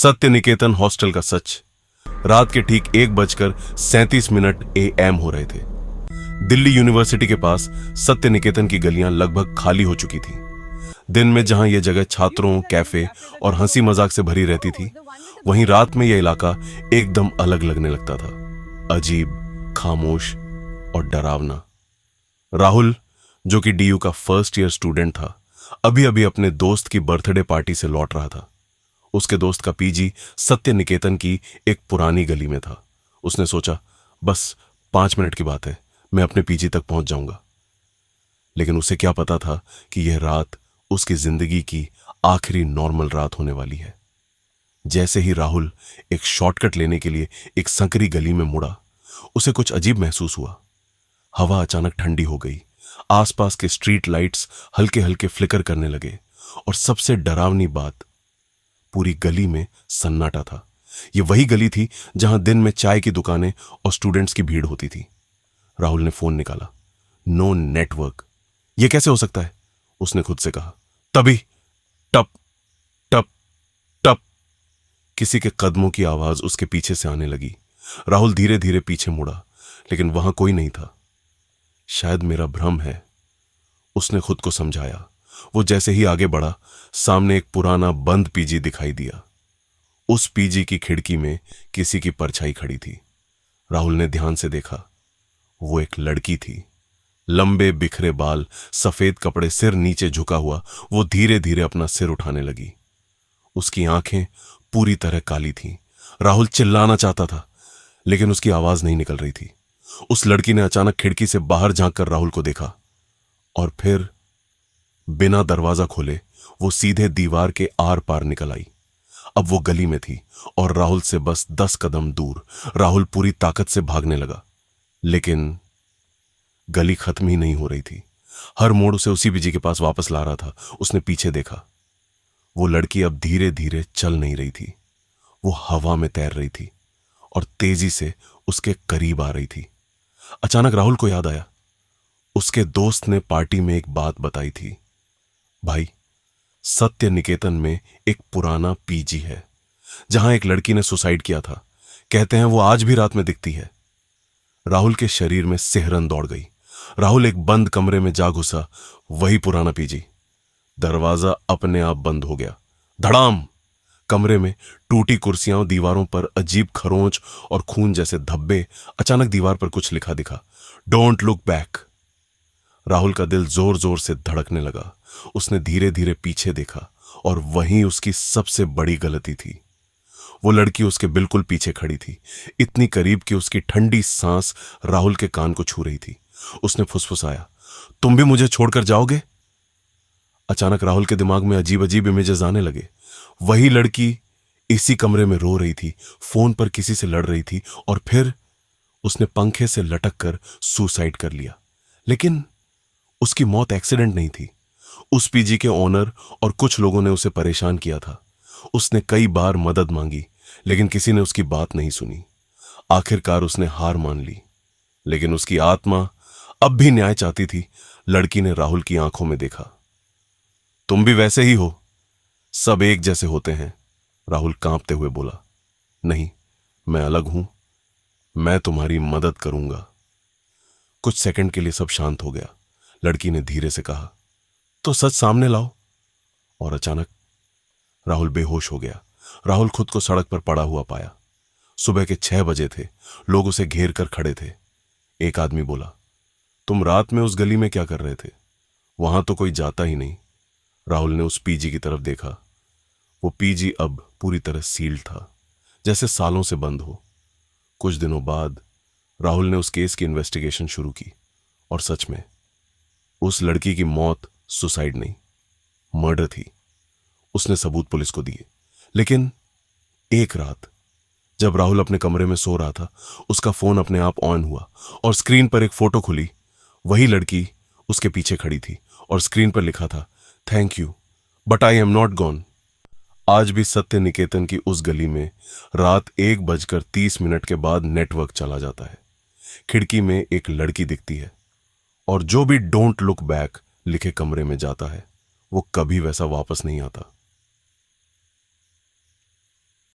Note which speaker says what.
Speaker 1: सत्य निकेतन हॉस्टल का सच। रात के ठीक 1:37 AM हो रहे थे। दिल्ली यूनिवर्सिटी के पास सत्य निकेतन की गलियां लगभग खाली हो चुकी थीं। दिन में जहां यह जगह छात्रों, कैफे और हंसी मजाक से भरी रहती थी, वहीं रात में यह इलाका एकदम अलग लगने लगता था। अजीब, खामोश और डरावना। राहुल, जो कि डीयू का फर्स्ट ईयर स्टूडेंट था, अभी अभी अपने दोस्त की बर्थडे पार्टी से लौट रहा था। उसके दोस्त का पीजी सत्य निकेतन की एक पुरानी गली में था। उसने सोचा, बस 5 मिनट की बात है, मैं अपने पीजी तक पहुंच जाऊंगा। लेकिन उसे क्या पता था कि यह रात उसकी जिंदगी की आखिरी नॉर्मल रात होने वाली है। जैसे ही राहुल एक शॉर्टकट लेने के लिए एक संकरी गली में मुड़ा, उसे कुछ अजीब महसूस हुआ। हवा अचानक ठंडी हो गई, आसपास के स्ट्रीट लाइट्स हल्के हल्के फ्लिकर करने लगे, और सबसे डरावनी बात, पूरी गली में सन्नाटा था। यह वही गली थी जहां दिन में चाय की दुकानें और स्टूडेंट्स की भीड़ होती थी। राहुल ने फोन निकाला। No network. यह कैसे हो सकता है, उसने खुद से कहा। तभी टप टप टप किसी के कदमों की आवाज उसके पीछे से आने लगी। राहुल धीरे धीरे पीछे मुड़ा, लेकिन वहां कोई नहीं था। शायद मेरा भ्रम है, उसने खुद को समझाया। वो जैसे ही आगे बढ़ा, सामने एक पुराना बंद पीजी दिखाई दिया। उस पीजी की खिड़की में किसी की परछाई खड़ी थी। राहुल ने ध्यान से देखा। वो एक लड़की थी। लंबे बिखरे बाल, सफेद कपड़े, सिर नीचे झुका हुआ। वो धीरे धीरे अपना सिर उठाने लगी। उसकी आंखें पूरी तरह काली थीं। राहुल चिल्लाना चाहता था, लेकिन उसकी आवाज नहीं निकल रही थी। उस लड़की ने अचानक खिड़की से बाहर झांककर राहुल को देखा, और फिर बिना दरवाजा खोले वो सीधे दीवार के आर पार निकल आई। अब वो गली में थी और राहुल से बस 10 कदम दूर। राहुल पूरी ताकत से भागने लगा, लेकिन गली खत्म ही नहीं हो रही थी। हर मोड़ उसे उसी पीजी के पास वापस ला रहा था। उसने पीछे देखा। वो लड़की अब धीरे धीरे चल नहीं रही थी। वो हवा में तैर रही थी और तेजी से उसके करीब आ रही थी। अचानक राहुल को याद आया, उसके दोस्त ने पार्टी में एक बात बताई थी। भाई, सत्य निकेतन में एक पुराना पीजी है जहां एक लड़की ने सुसाइड किया था। कहते हैं वो आज भी रात में दिखती है। राहुल के शरीर में सिहरन दौड़ गई। राहुल एक बंद कमरे में जा घुसा। वही पुराना पीजी। दरवाजा अपने आप बंद हो गया। धड़ाम। कमरे में टूटी कुर्सियां, दीवारों पर अजीब खरोंच और खून जैसे धब्बे। अचानक दीवार पर कुछ लिखा दिखा, डोंट लुक बैक। राहुल का दिल जोर जोर से धड़कने लगा। उसने धीरे धीरे पीछे देखा, और वहीं उसकी सबसे बड़ी गलती थी। वो लड़की उसके बिल्कुल पीछे खड़ी थी, इतनी करीब कि उसकी ठंडी सांस राहुल के कान को छू रही थी। उसने फुसफुसाया, तुम भी मुझे छोड़कर जाओगे? अचानक राहुल के दिमाग में अजीब अजीब इमेजेस आने लगे। वही लड़की इसी कमरे में रो रही थी, फोन पर किसी से लड़ रही थी, और फिर उसने पंखे से लटक कर सुसाइड कर लिया। लेकिन उसकी मौत एक्सीडेंट नहीं थी। उस पीजी के ओनर और कुछ लोगों ने उसे परेशान किया था। उसने कई बार मदद मांगी, लेकिन किसी ने उसकी बात नहीं सुनी। आखिरकार उसने हार मान ली, लेकिन उसकी आत्मा अब भी न्याय चाहती थी। लड़की ने राहुल की आंखों में देखा। तुम भी वैसे ही हो, सब एक जैसे होते हैं, राहुल कांपते हुए बोला। नहीं, मैं अलग हूं, मैं तुम्हारी मदद करूंगा। कुछ सेकंड के लिए सब शांत हो गया। लड़की ने धीरे से कहा, तो सच सामने लाओ। और अचानक राहुल बेहोश हो गया। राहुल खुद को सड़क पर पड़ा हुआ पाया। सुबह के 6 बजे थे। लोग उसे घेर कर खड़े थे। एक आदमी बोला, तुम रात में उस गली में क्या कर रहे थे? वहां तो कोई जाता ही नहीं। राहुल ने उस पीजी की तरफ देखा। वो पीजी अब पूरी तरह सील्ड था, जैसे सालों से बंद हो। कुछ दिनों बाद राहुल ने उस केस की इन्वेस्टिगेशन शुरू की, और सच में उस लड़की की मौत सुसाइड नहीं, मर्डर थी। उसने सबूत पुलिस को दिए। लेकिन एक रात जब राहुल अपने कमरे में सो रहा था, उसका फोन अपने आप ऑन हुआ और स्क्रीन पर एक फोटो खुली। वही लड़की उसके पीछे खड़ी थी, और स्क्रीन पर लिखा था, thank you but I am not gone. आज भी सत्य निकेतन की उस गली में रात 1:30 के बाद नेटवर्क चला जाता है। खिड़की में एक लड़की दिखती है, और जो भी डोंट लुक बैक लिखे कमरे में जाता है, वो कभी वैसा वापस नहीं आता।